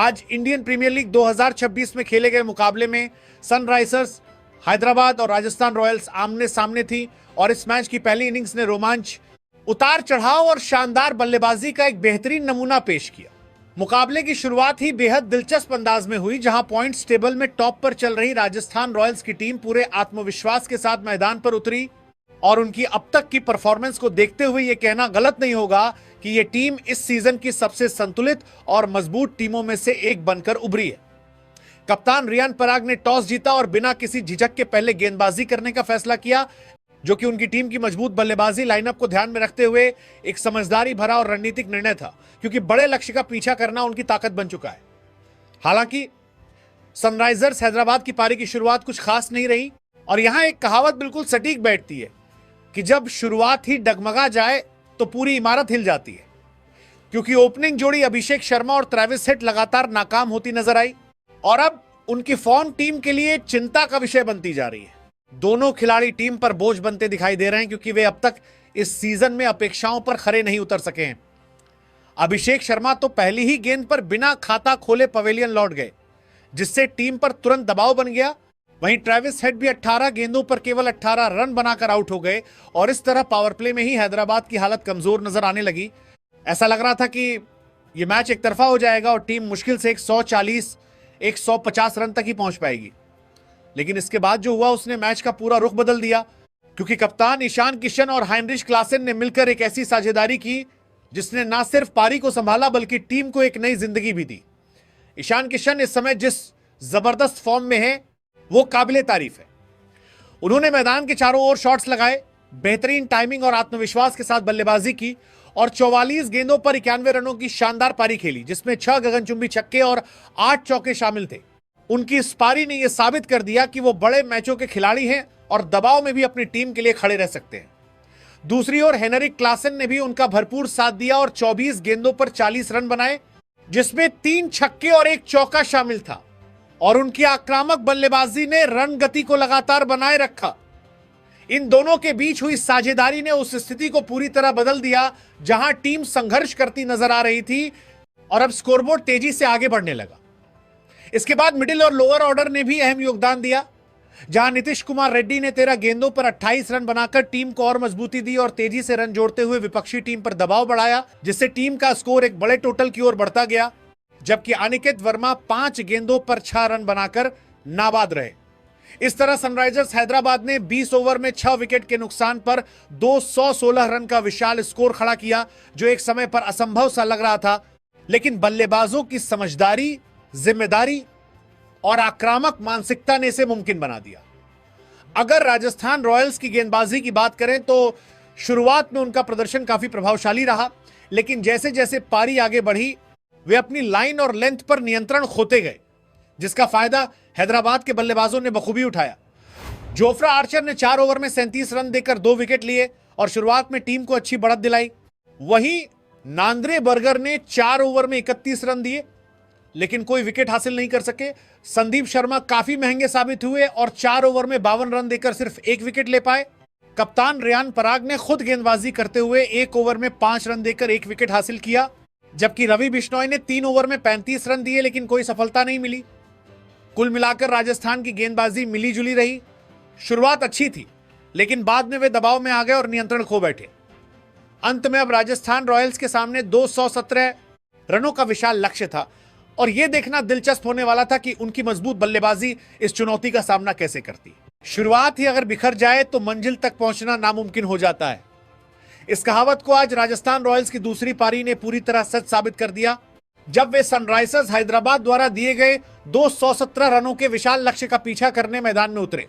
आज Indian premiere league 2026 में खेले गए मुकाबले में सनराइजर्स हैदराबाद और राजस्थान रॉयल्स आमने सामने थी और इस मैच की पहली इनिंग्स ने रोमांच, उतार चढ़ाव और शानदार बल्लेबाजी का एक बेहतरीन नमूना पेश किया। मुकाबले की शुरुआत ही बेहद दिलचस्प अंदाज में हुई, जहां पॉइंट्स टेबल में टॉप पर चल रही राजस्थान रॉयल्स की टीम पूरे आत्मविश्वास के साथ मैदान पर उतरी और उनकी अब तक की परफॉर्मेंस को देखते हुए यह कहना गलत नहीं होगा कि यह टीम इस सीजन की सबसे संतुलित और मजबूत टीमों में से एक बनकर उभरी है। कप्तान रियान पराग ने टॉस जीता और बिना किसी झिझक के पहले गेंदबाजी करने का फैसला किया, जो कि उनकी टीम की मजबूत बल्लेबाजी लाइनअप को ध्यान में रखते हुए एक समझदारी भरा और रणनीतिक निर्णय था, क्योंकि बड़े लक्ष्य का पीछा करना उनकी ताकत बन चुका है। हालांकि सनराइजर्स हैदराबाद की पारी की शुरुआत कुछ खास नहीं रही और यहां एक कहावत बिल्कुल सटीक बैठती है कि जब शुरुआत ही डगमगा जाए तो पूरी इमारत हिल जाती है, क्योंकि ओपनिंग जोड़ी अभिषेक शर्मा और ट्रेविस हेड लगातार नाकाम होती नजर आई और अब उनकी फॉर्म टीम के लिए चिंता का विषय बनती जा रही है। दोनों खिलाड़ी टीम पर बोझ बनते दिखाई दे रहे हैं, क्योंकि वे अब तक इस सीजन में अपेक्षाओं पर खरे नहीं उतर सके हैं। अभिषेक शर्मा तो पहली ही गेंद पर बिना खाता खोले पवेलियन लौट गए, जिससे टीम पर तुरंत दबाव बन गया। वहीं ट्रेविस हेड भी 18 गेंदों पर केवल 18 रन बनाकर आउट हो गए और इस तरह पावर प्ले में ही हैदराबाद की हालत कमजोर नजर आने लगी। ऐसा लग रहा था कि यह मैच एक तरफा हो जाएगा और टीम मुश्किल से 140-150 रन तक ही पहुंच पाएगी। लेकिन इसके बाद जो हुआ उसने मैच का पूरा रुख बदल दिया, क्योंकि कप्तान ईशान किशन और हाइनरिच क्लासेन ने मिलकर एक ऐसी साझेदारी की जिसने न सिर्फ पारी को संभाला बल्कि टीम को एक नई जिंदगी भी दी। ईशान किशन इस समय जिस जबरदस्त फॉर्म में है वो काबिले तारीफ है। उन्होंने मैदान के चारों ओर शॉट्स लगाए, बेहतरीन टाइमिंग और आत्मविश्वास के साथ बल्लेबाजी की और 44 गेंदों पर 91 रनों की शानदार पारी खेली, जिसमें 6 गगनचुंबी छक्के और 8 चौके शामिल थे। उनकी इस पारी ने यह साबित कर दिया कि वो बड़े मैचों के खिलाड़ी हैं और दबाव में भी अपनी टीम के लिए खड़े रह सकते हैं। दूसरी ओर हेनरिक क्लासेन ने भी उनका भरपूर साथ दिया और 24 गेंदों पर 40 रन बनाए, जिसमें 3 छक्के और 1 चौका शामिल था और उनकी आक्रामक बल्लेबाजी ने रन गति को लगातार बनाए रखा। इन दोनों के बीच हुई साझेदारी ने उस स्थिति को पूरी तरह बदल दिया जहां टीम संघर्ष करती नजर आ रही थी और अब स्कोरबोर्ड तेजी से आगे बढ़ने लगा। इसके बाद मिडिल और लोअर ऑर्डर ने भी अहम योगदान दिया, जहां नीतीश कुमार रेड्डी ने 13 गेंदों पर 28 रन बनाकर टीम को और मजबूती दी और तेजी से रन जोड़ते हुए विपक्षी टीम पर दबाव बढ़ाया, जिससे टीम का स्कोर एक बड़े टोटल की ओर बढ़ता गया। जबकि अनिकेत वर्मा 5 गेंदों पर 6 रन बनाकर नाबाद रहे। इस तरह सनराइजर्स हैदराबाद ने 20 ओवर में 6 विकेट के नुकसान पर 216 रन का विशाल स्कोर खड़ा किया, जो एक समय पर असंभव सा लग रहा था। लेकिन बल्लेबाजों की समझदारी, जिम्मेदारी और आक्रामक मानसिकता ने इसे मुमकिन बना दिया। अगर राजस्थान रॉयल्स की गेंदबाजी की बात करें तो शुरुआत में उनका प्रदर्शन काफी प्रभावशाली रहा, लेकिन जैसे जैसे पारी आगे बढ़ी वे अपनी लाइन और लेंथ पर नियंत्रण खोते गए, जिसका फायदा हैदराबाद के बल्लेबाजों ने बखूबी उठाया। जोफ्रा आर्चर ने 4 ओवर में 37 रन देकर 2 विकेट लिए और शुरुआत में टीम को अच्छी बढ़त दिलाई। वहीं नांद्रे बर्गर ने 4 ओवर में 31 रन दिए लेकिन कोई विकेट हासिल नहीं कर सके। संदीप शर्मा काफी महंगे साबित हुए और 4 ओवर में 52 रन देकर सिर्फ 1 विकेट ले पाए। कप्तान रियान पराग ने खुद गेंदबाजी करते हुए 1 ओवर में 5 रन देकर 1 विकेट हासिल किया, जबकि रवि बिश्नोई ने 3 ओवर में 35 रन दिए लेकिन कोई सफलता नहीं मिली। कुल मिलाकर राजस्थान की गेंदबाजी मिली जुली रही। शुरुआत अच्छी थी लेकिन बाद में वे दबाव में आ गए और नियंत्रण खो बैठे। अंत में अब राजस्थान रॉयल्स के सामने 217 रनों का विशाल लक्ष्य था और यह देखना दिलचस्प होने वाला था कि उनकी मजबूत बल्लेबाजी इस चुनौती का सामना कैसे करती। शुरुआत ही अगर बिखर जाए तो मंजिल तक पहुंचना नामुमकिन हो जाता है। इस कहावत को आज राजस्थान रॉयल्स की दूसरी पारी ने पूरी तरह सच साबित कर दिया, जब वे सनराइजर्स हैदराबाद द्वारा दिए गए 217 रनों के विशाल लक्ष्य का पीछा करने मैदान में उतरे।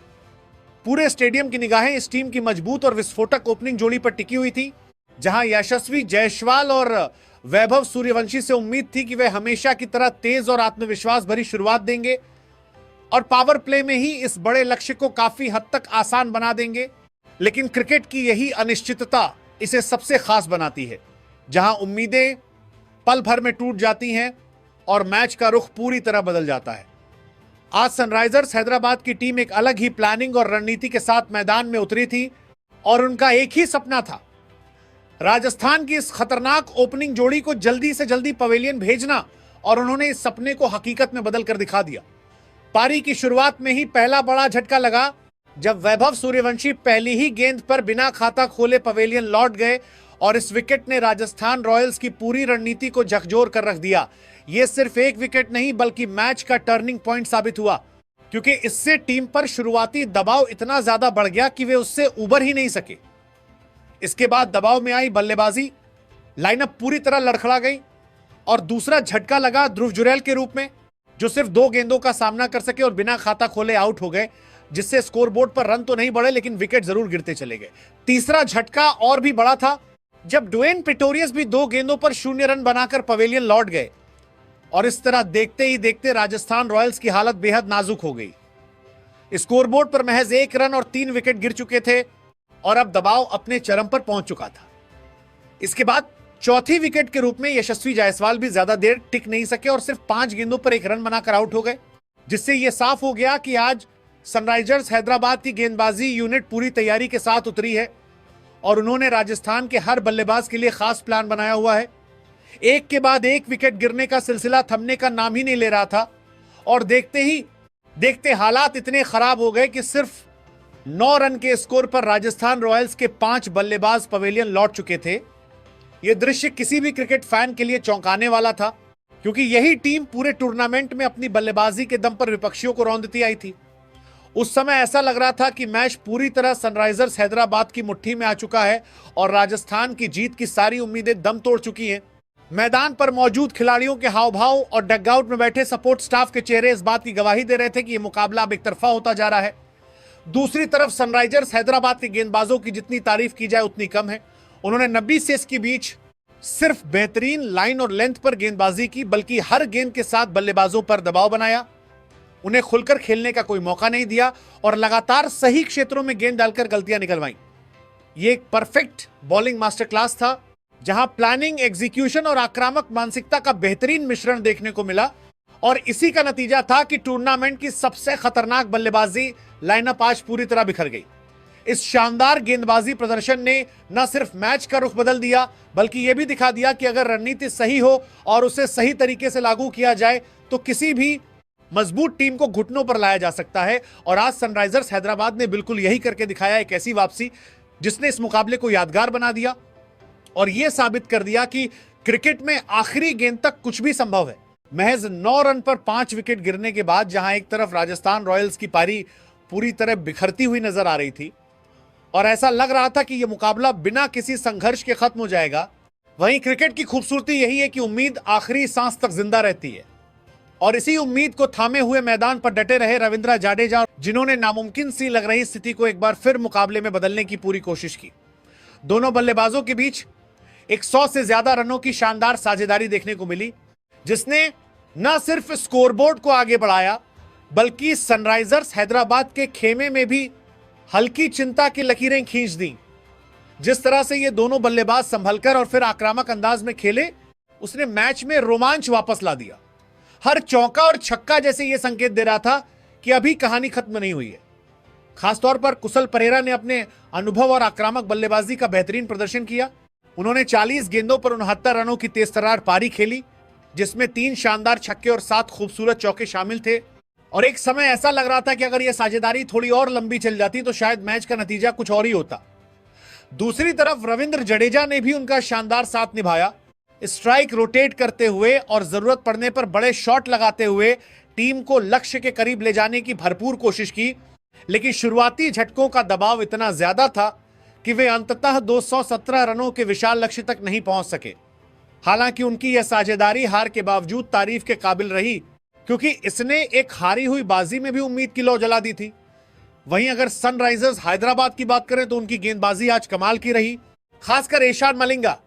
पूरे स्टेडियम की निगाहें इस टीम की मजबूत और विस्फोटक ओपनिंग जोड़ी पर टिकी हुई थी, जहां यशस्वी जायसवाल और वैभव सूर्यवंशी से उम्मीद थी कि वे हमेशा की तरह तेज और आत्मविश्वास भरी शुरुआत देंगे और पावर प्ले में ही इस बड़े लक्ष्य को काफी हद तक आसान बना देंगे। लेकिन क्रिकेट की यही अनिश्चितता इसे सबसे खास बनाती है, जहां उम्मीदें पल भर में टूट जाती हैं और मैच का रुख पूरी तरह बदल जाता है। आज सनराइजर्स हैदराबाद की टीम एक अलग ही प्लानिंग और रणनीति के साथ मैदान में उतरी थी और उनका एक ही सपना था, राजस्थान की इस खतरनाक ओपनिंग जोड़ी को जल्दी से जल्दी पवेलियन भेजना और उन्होंने इस सपने को हकीकत में बदल कर दिखा दिया। पारी की शुरुआत में ही पहला बड़ा झटका लगा जब वैभव सूर्यवंशी पहली ही गेंद पर बिना खाता खोले पवेलियन लौट गए और इस विकेट ने राजस्थान रॉयल्स की पूरी रणनीति को झकझोर कर रख दिया। यह सिर्फ एक विकेट नहीं बल्कि मैच का टर्निंग पॉइंट साबित हुआ, क्योंकि इससे टीम पर शुरुआती दबाव इतना ज्यादा बढ़ गया कि वे उससे उबर ही नहीं सके। इसके बाद दबाव में आई बल्लेबाजी, लाइनअप पूरी तरह लड़खड़ा गई और दूसरा झटका लगा ध्रुव जुरैल के रूप में, जो सिर्फ 2 गेंदों का सामना कर सके और बिना खाता खोले आउट हो गए, जिससे स्कोरबोर्ड पर रन तो नहीं बढ़े लेकिन विकेट जरूर गिरते चले गए। तीसरा झटका और भी बड़ा था जब ड्वेन प्रेटोरियस भी 2 गेंदों पर 0 रन बनाकर पवेलियन लौट गए और इस तरह देखते ही देखते राजस्थान रॉयल्स की हालत बेहद नाजुक हो गई। स्कोरबोर्ड पर महज 1 रन और 3 विकेट गिर चुके थे और अब दबाव अपने चरम पर पहुंच चुका था। इसके बाद चौथी विकेट के रूप में यशस्वी जायसवाल भी ज्यादा देर टिक नहीं सके और सिर्फ 5 गेंदों पर 1 रन बनाकर आउट हो गए, जिससे यह साफ हो गया कि आज सनराइजर्स हैदराबाद की गेंदबाजी यूनिट पूरी तैयारी के साथ उतरी है और उन्होंने राजस्थान के हर बल्लेबाज के लिए खास प्लान बनाया हुआ है। एक के बाद एक विकेट गिरने का सिलसिला थमने का नाम ही नहीं ले रहा था और देखते ही देखते हालात इतने खराब हो गए कि सिर्फ 9 रन के स्कोर पर राजस्थान रॉयल्स के 5 बल्लेबाज पवेलियन लौट चुके थे। यह दृश्य किसी भी क्रिकेट फैन के लिए चौंकाने वाला था, क्योंकि यही टीम पूरे टूर्नामेंट में अपनी बल्लेबाजी के दम पर विपक्षियों को रौंदती आई थी। उस समय ऐसा लग रहा था कि मैच पूरी तरह सनराइजर्स हैदराबाद की मुट्ठी में आ चुका है और राजस्थान की जीत की सारी उम्मीदें दम तोड़ चुकी हैं। मैदान पर मौजूद खिलाड़ियों के हाव भाव और डगआउट में बैठे सपोर्ट स्टाफ के चेहरे इस बात की गवाही दे रहे थे कि यह मुकाबला अब एक तरफा होता जा रहा है। दूसरी तरफ सनराइजर्स हैदराबाद के गेंदबाजों की जितनी तारीफ की जाए उतनी कम है। उन्होंने 90 सेस के बीच सिर्फ बेहतरीन लाइन और लेंथ पर गेंदबाजी की, बल्कि हर गेंद के साथ बल्लेबाजों पर दबाव बनाया, उन्हें खुलकर खेलने का कोई मौका नहीं दिया और लगातार सही क्षेत्रों में गेंद डालकर गलतियां निकलवाई। यह एक परफेक्ट बॉलिंग मास्टर क्लास था, जहां प्लानिंग, एग्जीक्यूशन और आक्रामक मानसिकता का बेहतरीन मिश्रण देखने को मिला और इसी का नतीजा था कि टूर्नामेंट की सबसे खतरनाक बल्लेबाजी लाइनअप आज पूरी तरह बिखर गई। इस शानदार गेंदबाजी प्रदर्शन ने न सिर्फ मैच का रुख बदल दिया बल्कि यह भी दिखा दिया कि अगर रणनीति सही हो और उसे सही तरीके से लागू किया जाए तो किसी भी मजबूत टीम को घुटनों पर लाया जा सकता है। और आज सनराइजर्स हैदराबाद ने बिल्कुल यही करके दिखाया, एक ऐसी वापसी जिसने इस मुकाबले को यादगार बना दिया और यह साबित कर दिया कि क्रिकेट में आखिरी गेंद तक कुछ भी संभव है। महज 9 रन पर 5 विकेट गिरने के बाद जहां एक तरफ राजस्थान रॉयल्स की पारी पूरी तरह बिखरती हुई नजर आ रही थी और ऐसा लग रहा था कि यह मुकाबला बिना किसी संघर्ष के खत्म हो जाएगा, वहीं क्रिकेट की खूबसूरती यही है कि उम्मीद आखिरी सांस तक जिंदा रहती है और इसी उम्मीद को थामे हुए मैदान पर डटे रहे रविंद्र जाडेजा, जिन्होंने नामुमकिन सी लग रही स्थिति को एक बार फिर मुकाबले में बदलने की पूरी कोशिश की। दोनों बल्लेबाजों के बीच 100 से ज्यादा रनों की शानदार साझेदारी देखने को मिली, जिसने न सिर्फ स्कोरबोर्ड को आगे बढ़ाया बल्कि सनराइजर्स हैदराबाद के खेमे में भी हल्की चिंता की लकीरें खींच दी। जिस तरह से ये दोनों बल्लेबाज संभलकर और फिर आक्रामक अंदाज में खेले, उसने मैच में रोमांच वापस ला दिया। हर चौका और छक्का जैसे यह संकेत दे रहा था कि अभी कहानी खत्म नहीं हुई है। खासतौर पर कुशल परेरा ने अपने अनुभव और आक्रामक बल्लेबाजी का बेहतरीन प्रदर्शन किया। उन्होंने 40 गेंदों पर 69 रनों की तेजतर्रार पारी खेली, जिसमें 3 शानदार छक्के और 7 खूबसूरत चौके शामिल थे और एक समय ऐसा लग रहा था कि अगर यह साझेदारी थोड़ी और लंबी चल जाती तो शायद मैच का नतीजा कुछ और ही होता। दूसरी तरफ रविंद्र जडेजा ने भी उनका शानदार साथ निभाया, स्ट्राइक रोटेट करते हुए और जरूरत पड़ने पर बड़े शॉट लगाते हुए टीम को लक्ष्य के करीब ले जाने की भरपूर कोशिश की, लेकिन शुरुआती झटकों का दबाव इतना ज्यादा था कि वे अंततः 217 रनों के विशाल लक्ष्य तक नहीं पहुंच सके। हालांकि उनकी यह साझेदारी हार के बावजूद तारीफ के काबिल रही, क्योंकि इसने एक हारी हुई बाजी में भी उम्मीद की लौ जला दी थी। वहीं अगर सनराइजर्स हैदराबाद की बात करें तो उनकी गेंदबाजी आज कमाल की रही, खासकर ईशान मलिंगा।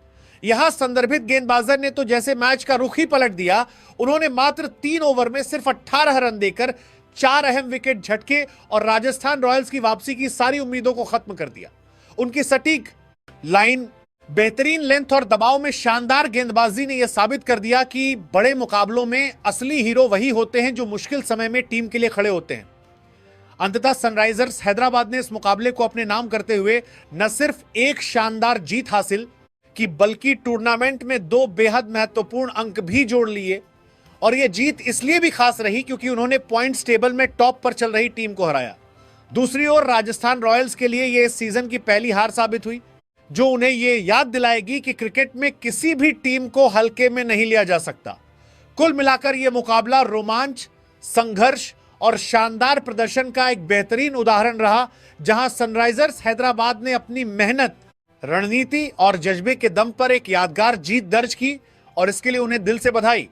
यहां संदर्भित गेंदबाजर ने तो जैसे मैच का रुख ही पलट दिया। उन्होंने मात्र 3 ओवर में सिर्फ 18 रन देकर 4 अहम विकेट झटके और राजस्थान रॉयल्स की वापसी की सारी उम्मीदों को खत्म कर दिया। उनकी सटीक लाइन, बेहतरीन लेंथ और दबाव में शानदार गेंदबाजी ने यह साबित कर दिया कि बड़े मुकाबलों में असली हीरो वही होते हैं जो मुश्किल समय में टीम के लिए खड़े होते हैं। अंततः सनराइजर्स हैदराबाद ने इस मुकाबले को अपने नाम करते हुए न सिर्फ एक शानदार जीत हासिल की, बल्कि टूर्नामेंट में 2 बेहद महत्वपूर्ण अंक भी जोड़ लिए और यह जीत इसलिए भी खास रही क्योंकि उन्होंने पॉइंट्स टेबल में टॉप पर चल रही टीम को हराया। दूसरी ओर राजस्थान रॉयल्स के लिए यह इस सीजन की पहली हार साबित हुई, जो उन्हें यह याद दिलाएगी कि क्रिकेट में किसी भी टीम को हल्के में नहीं लिया जा सकता। कुल मिलाकर यह मुकाबला रोमांच, संघर्ष और शानदार प्रदर्शन का एक बेहतरीन उदाहरण रहा, जहां सनराइजर्स हैदराबाद ने अपनी मेहनत, रणनीति और जज्बे के दम पर एक यादगार जीत दर्ज की और इसके लिए उन्हें दिल से बधाई।